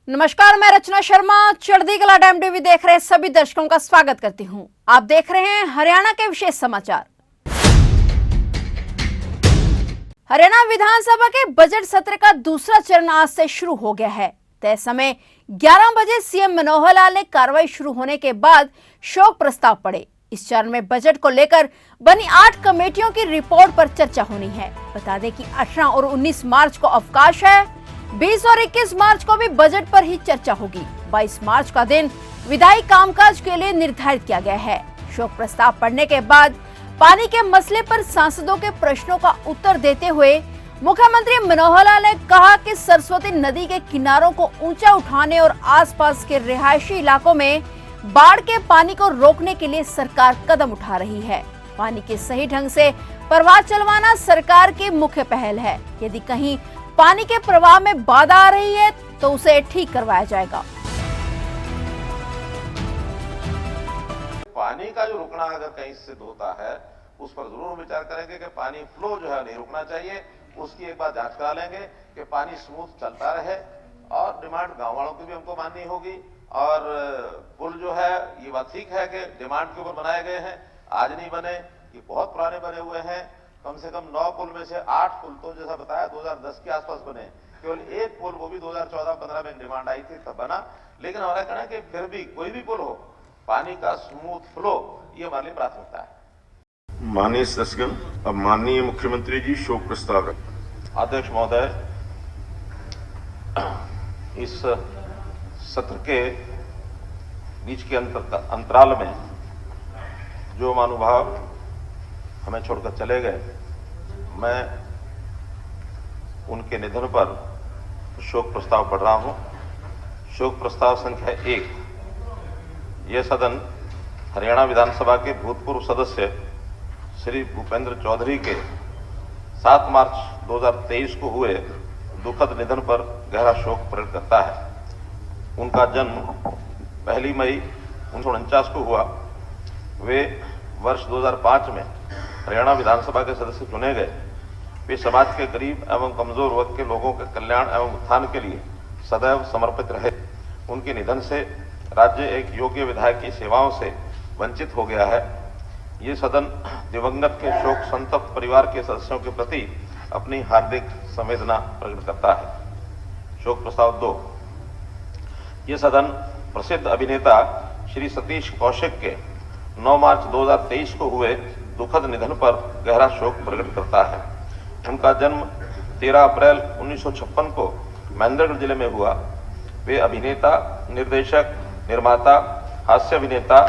नमस्कार, मैं रचना शर्मा चढ़ती कला टाइम टीवी देख रहे सभी दर्शकों का स्वागत करती हूं। आप देख रहे हैं हरियाणा के विशेष समाचार। हरियाणा विधानसभा के बजट सत्र का दूसरा चरण आज से शुरू हो गया है। तय समय 11 बजे सीएम मनोहर लाल ने कार्रवाई शुरू होने के बाद शोक प्रस्ताव पढ़े। इस चरण में बजट को लेकर बनी 8 कमेटियों की रिपोर्ट पर चर्चा होनी है। बता दें कि 18 और 19 मार्च को अवकाश है। 20 और 21 मार्च को भी बजट पर ही चर्चा होगी। 22 मार्च का दिन विधायी कामकाज के लिए निर्धारित किया गया है। शोक प्रस्ताव पढ़ने के बाद पानी के मसले पर सांसदों के प्रश्नों का उत्तर देते हुए मुख्यमंत्री मनोहर लाल ने कहा कि सरस्वती नदी के किनारों को ऊंचा उठाने और आसपास के रिहायशी इलाकों में बाढ़ के पानी को रोकने के लिए सरकार कदम उठा रही है। पानी के सही ढंग से प्रवाह चलवाना सरकार की मुख्य पहल है। यदि कहीं पानी के प्रवाह में बाधा आ रही है तो उसे ठीक करवाया जाएगा। पानी का जो रुकना अगर कहीं से होता है उस पर जरूर विचार करेंगे कि पानी फ्लो जो है नहीं रुकना चाहिए। उसकी एक बार जांच करा लेंगे कि पानी स्मूथ चलता रहे। और डिमांड गांव वालों की भी हमको माननी होगी। और पुल जो है ये बात ठीक है कि डिमांड के ऊपर बनाए गए हैं, आज नहीं बने, ये बहुत पुराने बने हुए हैं। कम से कम 9 पुल में से 8 पुल तो जैसा बताया 2010 के आसपास बने। केवल एक पुल वो भी 2014-15 में डिमांड आई थी तब बना। लेकिन हमारा कहना है कि फिर भी कोई भी पुल हो, पानी का स्मूथ फ्लो ये हमारे लिए प्राथमिकता है। माननीय सदस्यगण, अब माननीय मुख्यमंत्री जी शोक प्रस्ताव रखें। अध्यक्ष महोदय, इस सत्र के बीच के अंतराल में जो महानुभाव हमें छोड़कर चले गए, मैं उनके निधन पर शोक प्रस्ताव पढ़ रहा हूं। शोक प्रस्ताव संख्या 1। यह सदन हरियाणा विधानसभा के भूतपूर्व सदस्य श्री भूपेंद्र चौधरी के 7 मार्च 2023 को हुए दुखद निधन पर गहरा शोक प्रकट करता है। उनका जन्म 1 मई 1949 को हुआ। वे वर्ष 2005 में हरियाणा विधानसभा के सदस्य चुने गए। वे समाज के गरीब एवं कमजोर वर्ग के लोगों के कल्याण एवं उत्थान के लिए सदैव समर्पित रहे। उनके निधन से राज्य एक योग्य विधायक की सेवाओं से वंचित हो गया है। ये सदन दिवंगत के शोक संतप्त परिवार के सदस्यों के प्रति अपनी हार्दिक संवेदना प्रकट करता है। शोक प्रस्ताव 2। ये सदन प्रसिद्ध अभिनेता श्री सतीश कौशिक के 9 मार्च 2023 को हुए दुखद निधन पर गहरा शोक प्रकट करता है। उनका जन्म 13 अप्रैल 1956 को महेंद्रगढ़ जिले में हुआ। वे अभिनेता, निर्देशक, निर्माता, हास्य अभिनेता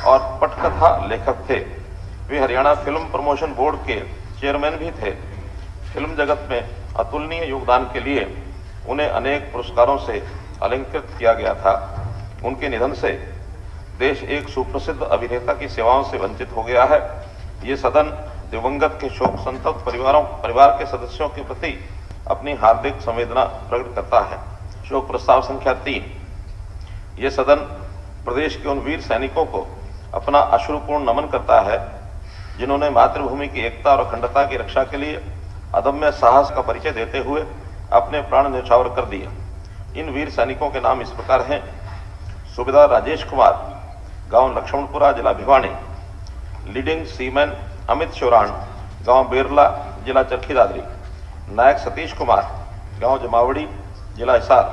और पटकथा लेखक थे। वे हरियाणा फिल्म प्रमोशन बोर्ड के चेयरमैन भी थे। फिल्म जगत में अतुलनीय योगदान के लिए उन्हें अनेक पुरस्कारों से अलंकृत किया गया था। उनके निधन से देश एक सुप्रसिद्ध अभिनेता की सेवाओं से वंचित हो गया है। ये सदन दिवंगत के शोक संतप्त परिवार के सदस्यों के प्रति अपनी हार्दिक संवेदना प्रकट करता है। शोक प्रस्ताव संख्या 3। ये सदन प्रदेश के उन वीर सैनिकों को अपना अश्रुपूर्ण नमन करता है जिन्होंने मातृभूमि की एकता और अखंडता की रक्षा के लिए अदम्य साहस का परिचय देते हुए अपने प्राण न्यौछावर कर दिया। इन वीर सैनिकों के नाम इस प्रकार हैं: सूबेदार राजेश कुमार, गांव लक्ष्मणपुरा, जिला भिवानी। लीडिंग सीमैन अमित शोराण, गांव बेरला, जिला चरखी दादरी। नायक सतीश कुमार, गांव जमावड़ी, जिला हिसार।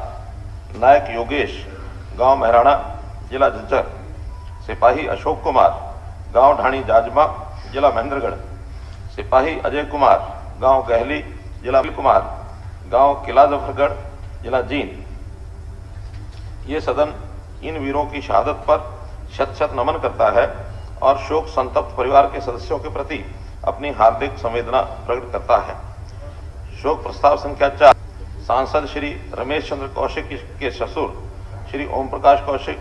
नायक योगेश, गांव महराणा, जिला झज्जर। सिपाही अशोक कुमार, गांव ढाणी जाजमा, जिला महेंद्रगढ़। सिपाही अजय कुमार, गांव गहली, जिला कुमार। गांव किला जफरगढ़, जिला जींद। ये सदन इन वीरों की शहादत पर शत-शत नमन करता है और शोक संतप्त परिवार के सदस्यों के प्रति अपनी हार्दिक संवेदना प्रकट करता है। शोक प्रस्ताव संख्या 4। सांसद श्री रमेश चंद्र कौशिक के ससुर श्री ओम प्रकाश कौशिक,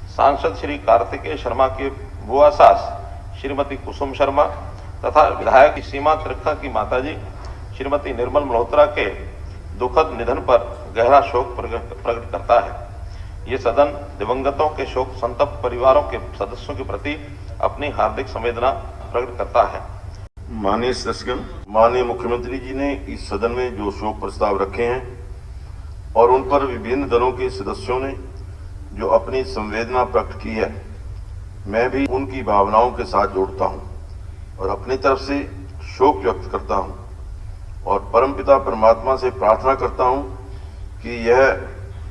सांसद श्री कार्तिकेय शर्मा के बुआ सास श्रीमती कुसुम शर्मा तथा विधायक सीमा त्रिखा की माताजी श्रीमती निर्मल मल्होत्रा के दुखद निधन पर गहरा शोक प्रकट करता है। ये सदन दिवंगतों के शोक संतप्त परिवारों के सदस्यों के प्रति अपनी हार्दिक संवेदना प्रकट करता है। माननीय सदस्यगण, माननीय मुख्यमंत्री जी ने इस सदन में जो शोक प्रस्ताव रखे हैं और उन पर विभिन्न दलों के सदस्यों ने जो अपनी संवेदना प्रकट की है, मैं भी उनकी भावनाओं के साथ जोड़ता हूं और अपनी तरफ से शोक व्यक्त करता हूं और परमपिता परमात्मा से प्रार्थना करता हूं कि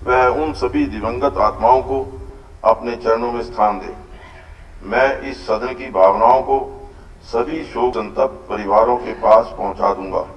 वह उन सभी दिवंगत आत्माओं को अपने चरणों में स्थान दे। मैं इस सदन की भावनाओं को सभी शोक संतप्त परिवारों के पास पहुंचा दूंगा।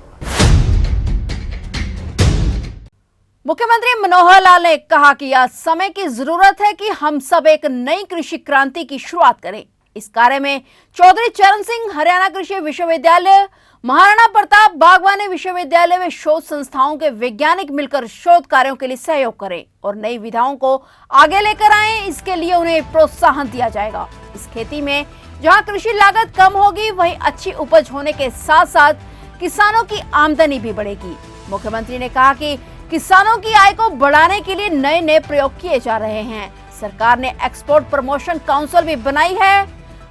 मुख्यमंत्री मनोहर लाल ने कहा कि आज समय की जरूरत है कि हम सब एक नई कृषि क्रांति की शुरुआत करें। इस कार्य में चौधरी चरण सिंह हरियाणा कृषि विश्वविद्यालय, महाराणा प्रताप बागवानी विश्वविद्यालय व शोध संस्थाओं के वैज्ञानिक मिलकर शोध कार्यों के लिए सहयोग करें और नई विधाओं को आगे लेकर आएं। इसके लिए उन्हें प्रोत्साहन दिया जाएगा। इस खेती में जहां कृषि लागत कम होगी, वहीं अच्छी उपज होने के साथ साथ किसानों की आमदनी भी बढ़ेगी। मुख्यमंत्री ने कहा कि किसानों की आय को बढ़ाने के लिए नए नए प्रयोग किए जा रहे हैं। सरकार ने एक्सपोर्ट प्रमोशन काउंसिल भी बनाई है।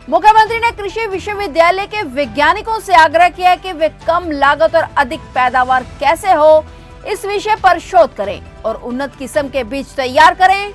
मुख्यमंत्री ने कृषि विश्वविद्यालय के वैज्ञानिकों से आग्रह किया कि वे कम लागत और अधिक पैदावार कैसे हो, इस विषय पर शोध करें और उन्नत किस्म के बीज तैयार करें।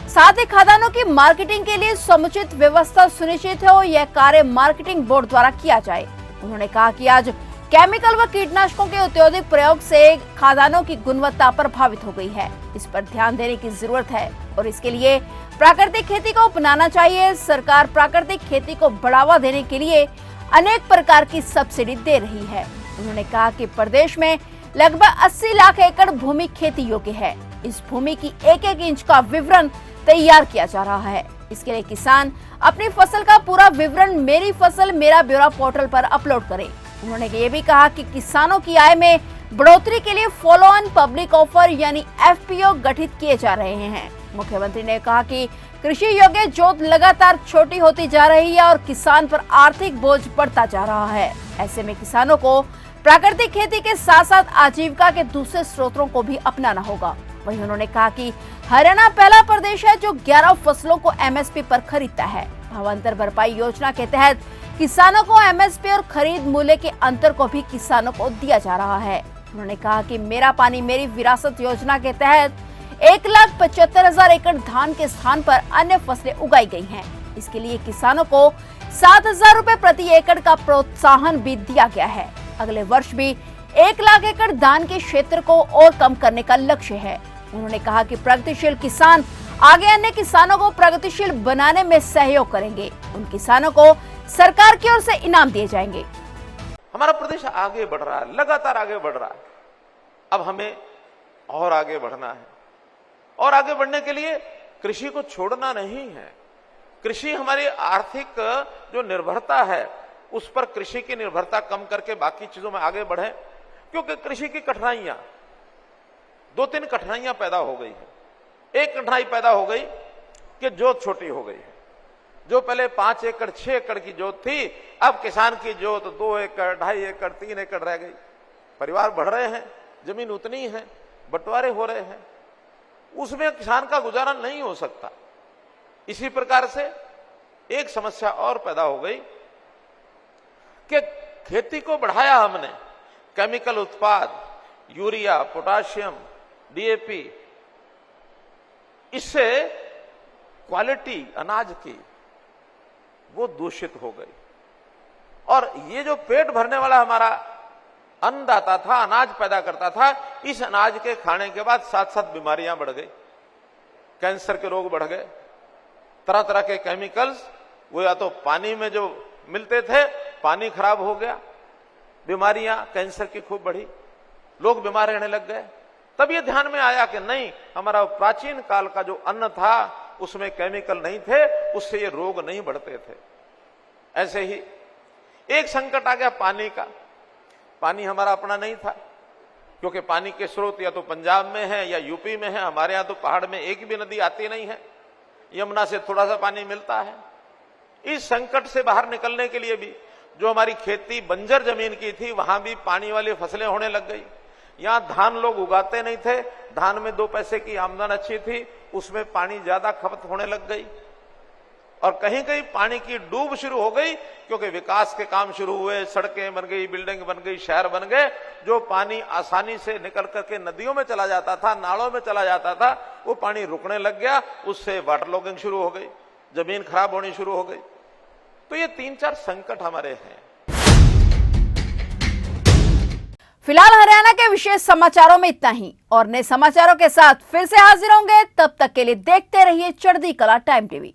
साथ ही खाद्यान्नों की मार्केटिंग के लिए समुचित व्यवस्था सुनिश्चित हो, यह कार्य मार्केटिंग बोर्ड द्वारा किया जाए। उन्होंने कहा कि आज केमिकल व कीटनाशकों के औद्योगिक प्रयोग से खाद्यान्नों की गुणवत्ता प्रभावित हो गई है। इस पर ध्यान देने की जरूरत है और इसके लिए प्राकृतिक खेती को अपनाना चाहिए। सरकार प्राकृतिक खेती को बढ़ावा देने के लिए अनेक प्रकार की सब्सिडी दे रही है। उन्होंने कहा कि प्रदेश में लगभग 80 लाख एकड़ भूमि खेती योग्य है। इस भूमि की एक एक इंच का विवरण तैयार किया जा रहा है। इसके लिए किसान अपनी फसल का पूरा विवरण मेरी फसल मेरा ब्यौरा पोर्टल पर अपलोड करें। उन्होंने ये भी कहा कि किसानों की आय में बढ़ोतरी के लिए फॉलो ऑन पब्लिक ऑफर यानी एफपीओ गठित किए जा रहे हैं। मुख्यमंत्री ने कहा कि कृषि योग्य जोत लगातार छोटी होती जा रही है और किसान पर आर्थिक बोझ बढ़ता जा रहा है। ऐसे में किसानों को प्राकृतिक खेती के साथ साथ आजीविका के दूसरे स्रोतों को भी अपनाना होगा। वहीं उन्होंने कहा कि हरियाणा पहला प्रदेश है जो 11 फसलों को एमएसपी पर खरीदता है। भावांतर भरपाई योजना के तहत किसानों को एमएसपी और खरीद मूल्य के अंतर को भी किसानों को दिया जा रहा है। उन्होंने कहा कि मेरा पानी मेरी विरासत योजना के तहत 1,75,000 एकड़ धान के स्थान पर अन्य फसलें उगाई गई हैं। इसके लिए किसानों को 7,000 रुपए प्रति एकड़ का प्रोत्साहन भी दिया गया है। अगले वर्ष भी 1 लाख एकड़ धान के क्षेत्र को और कम करने का लक्ष्य है। उन्होंने कहा कि प्रगतिशील किसान आगे अन्य किसानों को प्रगतिशील बनाने में सहयोग करेंगे। उन किसानों को सरकार की ओर से इनाम दिए जाएंगे। हमारा प्रदेश आगे बढ़ रहा है, लगातार आगे बढ़ रहा है। अब हमें और आगे बढ़ना है और आगे बढ़ने के लिए कृषि को छोड़ना नहीं है। कृषि हमारी आर्थिक जो निर्भरता है उस पर कृषि की निर्भरता कम करके बाकी चीजों में आगे बढ़े, क्योंकि कृषि की कठिनाइयां 2-3 कठिनाइयां पैदा हो गई है। एक कठिनाई पैदा हो गई कि जोत छोटी हो गई है। जो पहले 5 एकड़ 6 एकड़ की जोत थी, अब किसान की जोत 2 एकड़ 2.5 एकड़ 3 एकड़ रह गई। परिवार बढ़ रहे हैं, जमीन उतनी है, बंटवारे हो रहे हैं, उसमें किसान का गुजारा नहीं हो सकता। इसी प्रकार से एक समस्या और पैदा हो गई कि खेती को बढ़ाया हमने, केमिकल उत्पाद, यूरिया, पोटाशियम, डीएपी, इससे क्वालिटी अनाज की वो दूषित हो गई और ये जो पेट भरने वाला हमारा अन्नदाता था, अनाज पैदा करता था, इस अनाज के खाने के बाद साथ साथ बीमारियां बढ़ गई, कैंसर के रोग बढ़ गए, तरह तरह के केमिकल्स, वो या तो पानी में जो मिलते थे, पानी खराब हो गया, बीमारियां कैंसर की खूब बढ़ी, लोग बीमार रहने लग गए। तब ये ध्यान में आया कि नहीं, हमारा प्राचीन काल का जो अन्न था उसमें केमिकल नहीं थे, उससे ये रोग नहीं बढ़ते थे। ऐसे ही एक संकट आ गया पानी का। पानी हमारा अपना नहीं था, क्योंकि पानी के स्रोत या तो पंजाब में है या यूपी में है। हमारे यहां तो पहाड़ में एक भी नदी आती नहीं है, यमुना से थोड़ा सा पानी मिलता है। इस संकट से बाहर निकलने के लिए भी जो हमारी खेती बंजर जमीन की थी, वहां भी पानी वाली फसलें होने लग गई। यहां धान लोग उगाते नहीं थे, धान में 2 पैसे की आमदन अच्छी थी, उसमें पानी ज्यादा खपत होने लग गई। और कहीं कहीं पानी की डूब शुरू हो गई क्योंकि विकास के काम शुरू हुए, सड़कें बन गई, बिल्डिंग बन गई, शहर बन गए। जो पानी आसानी से निकल करके नदियों में चला जाता था, नालों में चला जाता था, वो पानी रुकने लग गया। उससे वाटर लॉगिंग शुरू हो गई, जमीन खराब होनी शुरू हो गई। तो ये 3-4 संकट हमारे हैं। फिलहाल हरियाणा के विशेष समाचारों में इतना ही, और नए समाचारों के साथ फिर से हाजिर होंगे। तब तक के लिए देखते रहिए चढ़ती कला टाइम टीवी।